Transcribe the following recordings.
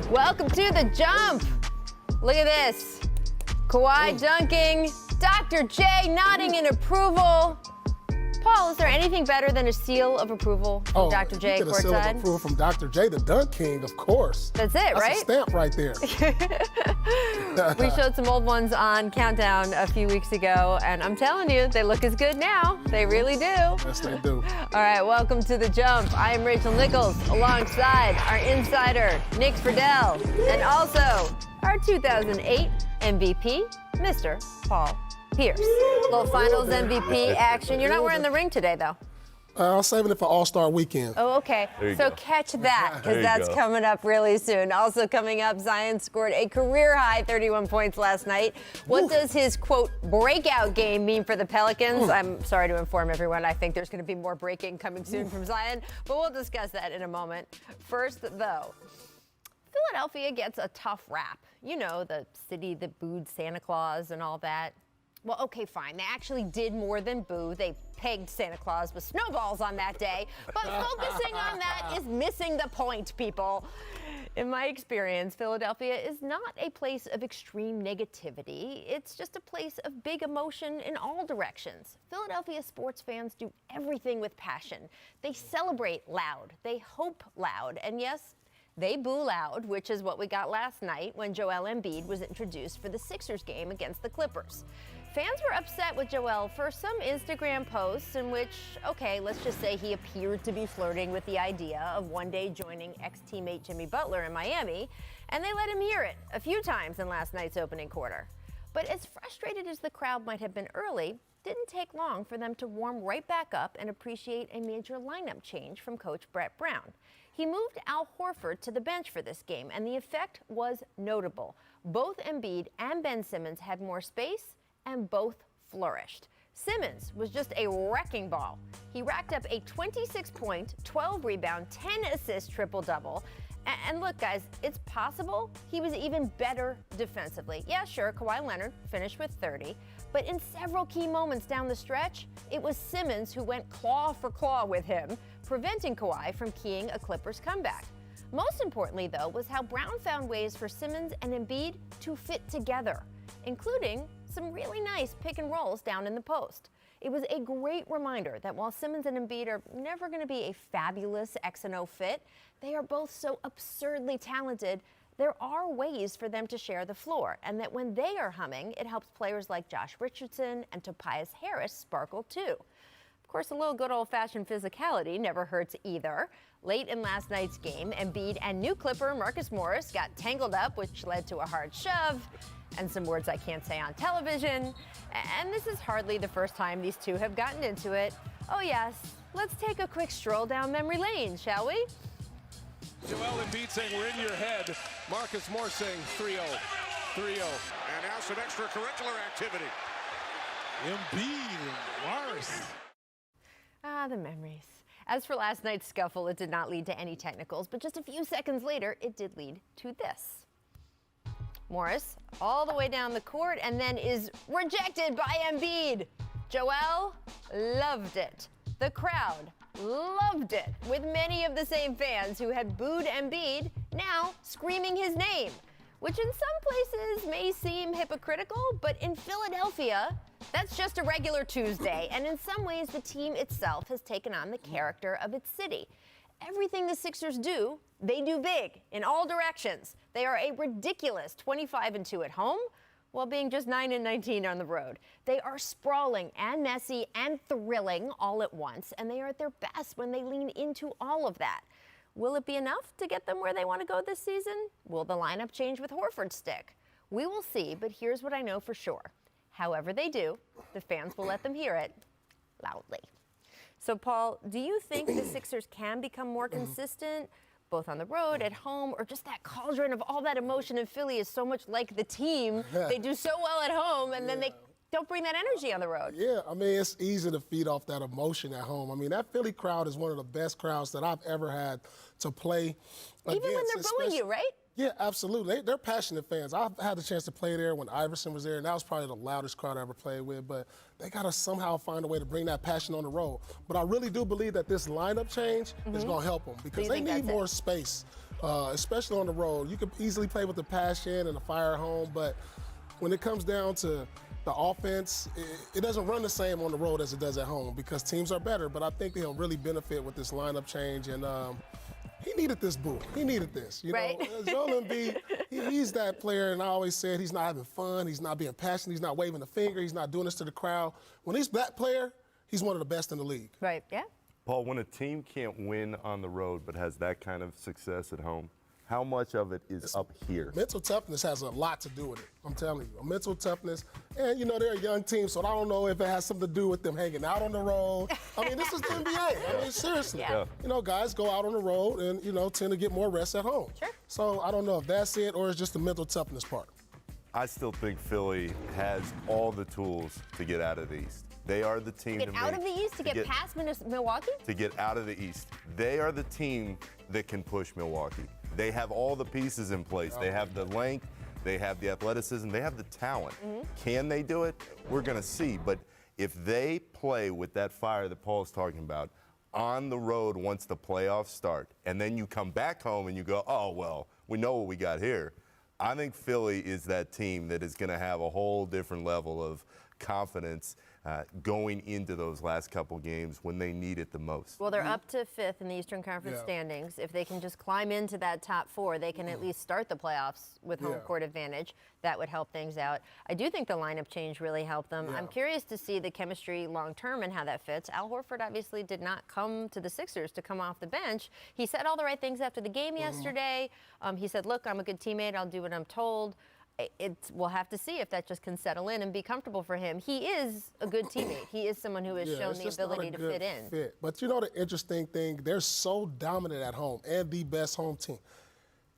Welcome to The Jump. Look at this. Kawhi dunking, Dr. J nodding in approval. Paul, is there anything better than a seal of approval from Dr. J you get a seal of courtside? approval from Dr. J, the dunk king, of course. That's it, right? That's a stamp right there. We showed some old ones on Countdown a few weeks ago, and I'm telling you, they look as good now. They really do. Yes, they do. All right, welcome to The Jump. I am Rachel Nichols, alongside our insider, Nick Friedel, and also our 2008 MVP, Mr. Paul Pierce. Little finals MVP action. You're not wearing the ring today, though. I'm saving it for All-Star Weekend. Oh, okay. So catch that, because that's coming up really soon. Also coming up, Zion scored a career-high 31 points last night. What does his, quote, breakout game mean for the Pelicans? I'm sorry to inform everyone. I think there's going to be more breaking coming soon from Zion, but we'll discuss that in a moment. First, though, Philadelphia gets a tough rap. You know, the city that booed Santa Claus and all that. Well, okay, fine. They actually did more than boo. They pegged Santa Claus with snowballs on that day. But focusing on that is missing the point, people. In my experience, Philadelphia is not a place of extreme negativity. It's just a place of big emotion in all directions. Philadelphia sports fans do everything with passion. They celebrate loud. They hope loud. And yes, they boo loud, which is what we got last night when Joel Embiid was introduced for the Sixers game against the Clippers. Fans were upset with Joel for some Instagram posts in which, okay, let's just say he appeared to be flirting with the idea of one day joining ex-teammate Jimmy Butler in Miami, and they let him hear it a few times in last night's opening quarter. But as frustrated as the crowd might have been early, didn't take long for them to warm right back up and appreciate a major lineup change from Coach Brett Brown. He moved Al Horford to the bench for this game, and the effect was notable. Both Embiid and Ben Simmons had more space, and both flourished. Simmons was just a wrecking ball. He racked up a 26-point, 12-rebound, 10-assist triple-double. And look, guys, it's possible he was even better defensively. Yeah, sure, Kawhi Leonard finished with 30, but in several key moments down the stretch, it was Simmons who went claw for claw with him, preventing Kawhi from keying a Clippers comeback. Most importantly, though, was how Brown found ways for Simmons and Embiid to fit together, including some really nice pick and rolls down in the post. It was a great reminder that while Simmons and Embiid are never going to be a fabulous X and O fit, they are both so absurdly talented, there are ways for them to share the floor, and that when they are humming, it helps players like Josh Richardson and Tobias Harris sparkle too. Of course, a little good old-fashioned physicality never hurts either. Late in last night's game, Embiid and new Clipper Marcus Morris got tangled up, which led to a hard shove and some words I can't say on television. And this is hardly the first time these two have gotten into it. Oh yes, let's take a quick stroll down memory lane, shall we? Joel Embiid saying we're in your head. Marcus Morris saying 3-0. 3-0. And now some extracurricular activity. Embiid and Morris. Ah, the memories. As for last night's scuffle, it did not lead to any technicals, but just a few seconds later, it did lead to this. Morris all the way down the court and then is rejected by Embiid. Joel loved it. The crowd loved it, with many of the same fans who had booed Embiid now screaming his name, which in some places may seem hypocritical, but in Philadelphia, that's just a regular Tuesday, and in some ways the team itself has taken on the character of its city. Everything the Sixers do, they do big in all directions. They are a ridiculous 25-2 at home, while being just 9-19 on the road. They are sprawling and messy and thrilling all at once, and they are at their best when they lean into all of that. Will it be enough to get them where they want to go this season? Will the lineup change with Horford stick? We will see, but here's what I know for sure. However they do, the fans will let them hear it loudly. So, Paul, do you think the Sixers can become more consistent, both on the road, at home, or just that cauldron of all that emotion in Philly is so much like the team? They do so well at home, and then they don't bring that energy on the road. Yeah, I mean, it's easy to feed off that emotion at home. I mean, that Philly crowd is one of the best crowds that I've ever had to play against. Even when they're booing you, right? Yeah, absolutely. They're passionate fans. I've had the chance to play there when Iverson was there, and that was probably the loudest crowd I ever played with. But they got to somehow find a way to bring that passion on the road. But I really do believe that this lineup change is going to help them because they need more space, especially on the road. You could easily play with the passion and the fire at home, but when it comes down to the offense, it doesn't run the same on the road as it does at home because teams are better. But I think they'll really benefit with this lineup change. And he needed this boo. He needed this. You know, Joel Embiid, he's that player, and I always said he's not having fun. He's not being passionate. He's not waving a finger. He's not doing this to the crowd. When he's that player, he's one of the best in the league. Right, yeah. Paul, when a team can't win on the road but has that kind of success at home, how much of it is up here? Mental toughness has a lot to do with it. I'm telling you, mental toughness. And, you know, they're a young team, so I don't know if it has something to do with them hanging out on the road. I mean, this is the NBA. I mean, seriously. Yeah. You know, guys go out on the road and, you know, tend to get more rest at home. Sure. So I don't know if that's it or it's just the mental toughness part. I still think Philly has all the tools to get out of the East. They are the team To get out of the East, to get past Milwaukee? To get out of the East. They are the team that can push Milwaukee. They have all the pieces in place. They have the length, they have the athleticism, they have the talent. Can they do it? We're going to see. But if they play with that fire that Paul's talking about on the road once the playoffs start, and then you come back home and you go, oh, well, we know what we got here. I think Philly is that team that is going to have a whole different level of confidence going into those last couple games when they need it the most. Well, they're up to 5th in the Eastern Conference standings. If they can just climb into that top 4, they can at least start the playoffs with home court advantage. That would help things out. I do think the lineup change really helped them. I'm curious to see the chemistry long term and how that fits. Al Horford obviously did not come to the Sixers to come off the bench. He said all the right things after the game yesterday. He said, look, I'm a good teammate. I'll do what I'm told. We'll have to see if that just can settle in and be comfortable for him. He is a good teammate. He is someone who has shown the ability to fit in. But you know the interesting thing, they're so dominant at home and the best home team.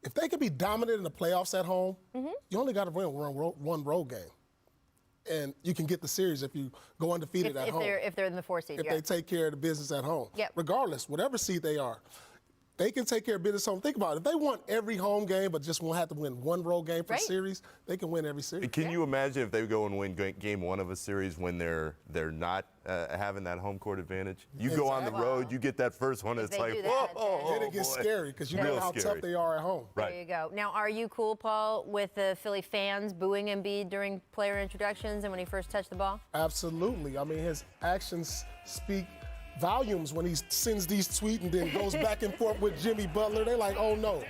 If they could be dominant in the playoffs at home, you only got to win one road game. And you can get the series if you go undefeated at home. If they're in the 4 seed, If they take care of the business at home. Regardless, whatever seed they are. They can take care of business home. Think about it. If they won every home game but just won't have to win one road game for a series, they can win every series. Can you imagine if they go and win game 1 of a series when they're not having that home court advantage? You go on the road, you get that first one, it's like, whoa, then it gets scary because you know how tough they are at home. There you go. Now, are you cool, Paul, with the Philly fans booing Embiid during player introductions and when he first touched the ball? Absolutely. I mean, his actions speak volumes when he sends these tweets and then goes back and forth with Jimmy Butler. They're like, oh, no,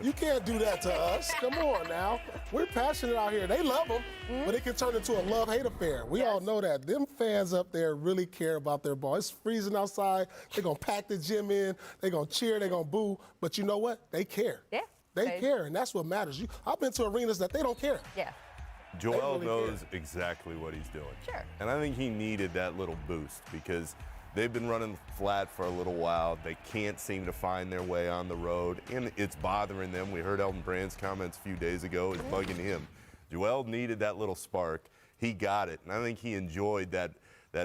you can't do that to us. Come on now. We're passionate out here. They love him, but it can turn into a love-hate affair. We all know that. Them fans up there really care about their ball. It's freezing outside. They're going to pack the gym in. They're going to cheer. They're going to boo. But you know what? They care. Yeah. They care, and that's what matters. I've been to arenas that they don't care. Yeah. Joel knows exactly what he's doing. Sure. And I think he needed that little boost because they've been running flat for a little while. They can't seem to find their way on the road, and it's bothering them. We heard Elton Brand's comments a few days ago. It's bugging him. Joel needed that little spark. He got it, and I think he enjoyed that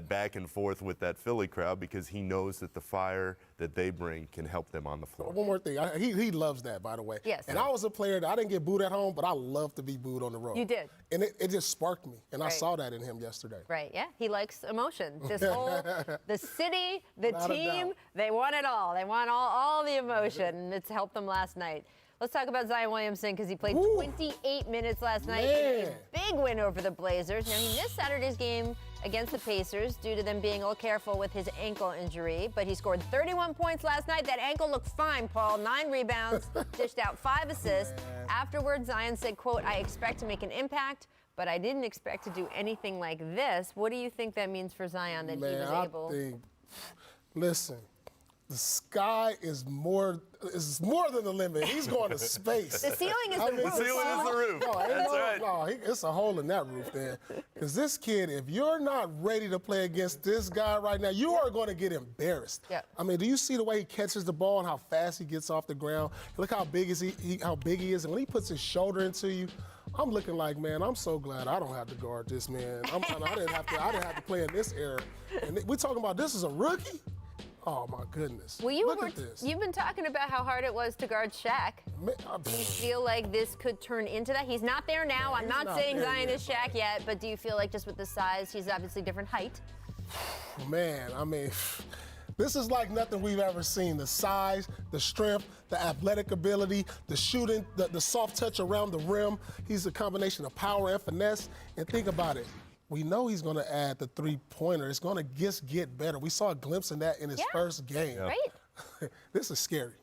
back and forth with that Philly crowd because he knows that the fire that they bring can help them on the floor. One more thing. He loves that, by the way. Yes. And I was a player that I didn't get booed at home, but I love to be booed on the road. You did. And it just sparked me, and I saw that in him yesterday. Right, yeah. He likes emotion. This whole, the city, the Not a team, doubt. they want it all. They want all the emotion, and it's helped them last night. Let's talk about Zion Williamson because he played 28 minutes last night in a big win over the Blazers. Now, he missed Saturday's game against the Pacers due to them being a little careful with his ankle injury, but he scored 31 points last night. That ankle looked fine, Paul. 9 rebounds, dished out 5 assists. Afterwards, Zion said, quote, I expect to make an impact, but I didn't expect to do anything like this. What do you think that means for Zion that he was able? Listen, the sky is more than the limit. He's going to space. The ceiling is the roof. The ceiling is the roof. It's a hole in that roof there. Because this kid, if you're not ready to play against this guy right now, you are going to get embarrassed. Yeah. I mean, do you see the way he catches the ball and how fast he gets off the ground? Look how big he is, and when he puts his shoulder into you, I'm looking like, man, I'm so glad I don't have to guard this man. I didn't have to play in this era. And we're talking about this is a rookie. Oh, my goodness. Well, Look at this. you've been talking about how hard it was to guard Shaq. Do you feel like this could turn into that? He's not there now. I'm not saying Zion is Shaq yet, but do you feel like just with the size, he's obviously different height? Man, I mean, this is like nothing we've ever seen. The size, the strength, the athletic ability, the shooting, the soft touch around the rim. He's a combination of power and finesse. And think about it. We know he's going to add the three-pointer. It's going to just get better. We saw a glimpse in that in his first game. Right? This is scary.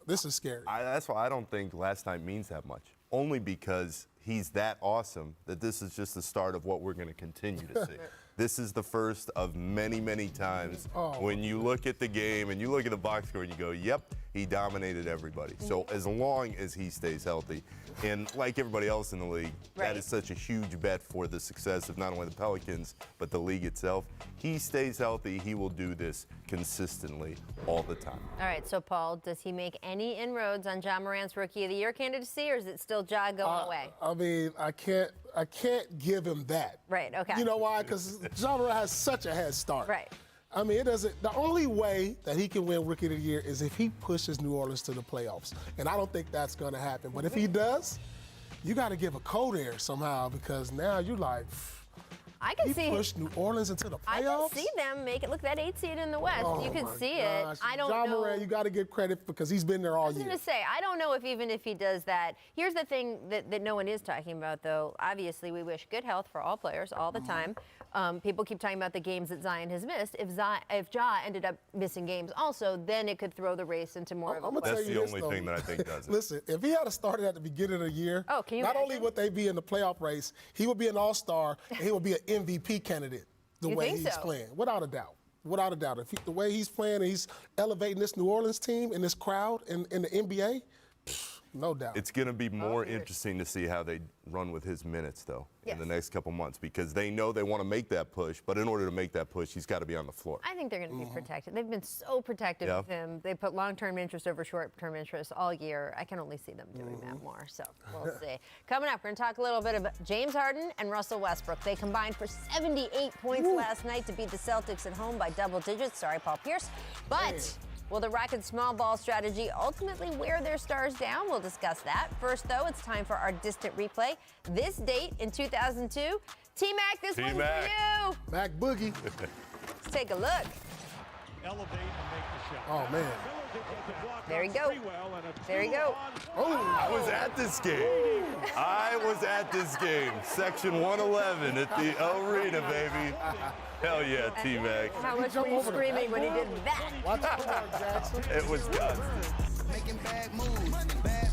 This is scary. That's why I don't think last night means that much. Only because he's that awesome that this is just the start of what we're going to continue to see. This is the first of many, many times when you look at the game and you look at the box score and you go, yep, he dominated everybody. So as long as he stays healthy, and like everybody else in the league, that is such a huge bet for the success of not only the Pelicans, but the league itself. He stays healthy, he will do this consistently all the time. All right, so Paul, does he make any inroads on Ja Morant's Rookie of the Year candidacy, or is it still Ja going away? I mean, I can't give him that. Right, okay. You know why? Because Ja Morant has such a head start. Right. I mean, the only way that he can win Rookie of the Year is if he pushes New Orleans to the playoffs. And I don't think that's going to happen. But if he does, you got to give a code there somehow, because now you're like, I can he see pushed New Orleans into the playoffs. I can see them make it. Look, that 8 seed in the West. You can see it. I don't know. Ja Morant, you got to give credit because he's been there all year. I was going to say, I don't know if even if he does that. Here's the thing that no one is talking about, though. Obviously, we wish good health for all players all the time. People keep talking about the games that Zion has missed. If Ja ended up missing games also, then it could throw the race into more of a That's the only thing that I think does it. Listen, if he had started at the beginning of the year, can you not only imagine? would they be in the playoff race, he would be an all-star and he would be an MVP candidate the You way think he's so? playing. Without a doubt. Without a doubt. The way he's playing and he's elevating this New Orleans team and this crowd in the NBA, no doubt. It's going to be more interesting to see how they run with his minutes, though, in the next couple months, because they know they want to make that push, but in order to make that push, he's got to be on the floor. I think they're going to be protected. They've been so protective of him. They put long-term interest over short-term interest all year. I can only see them doing that more, so we'll see. Coming up, we're going to talk a little bit about James Harden and Russell Westbrook. They combined for 78 points last night to beat the Celtics at home by double digits. Sorry, Paul Pierce. But will the Rockets' small ball strategy ultimately wear their stars down? We'll discuss that. First, though, it's time for our distant replay. This date in 2002. T-Mac, this one's for you. Mac Boogie. Let's take a look. Elevate and make the shot. Oh, man. There you go. There you go. I was at this game. I was at this game. Section 111 at the arena, baby. Hell yeah, T-Mac. How much were you screaming when he did that? Watch out, Jackson. It was constant. Making bad moves, bad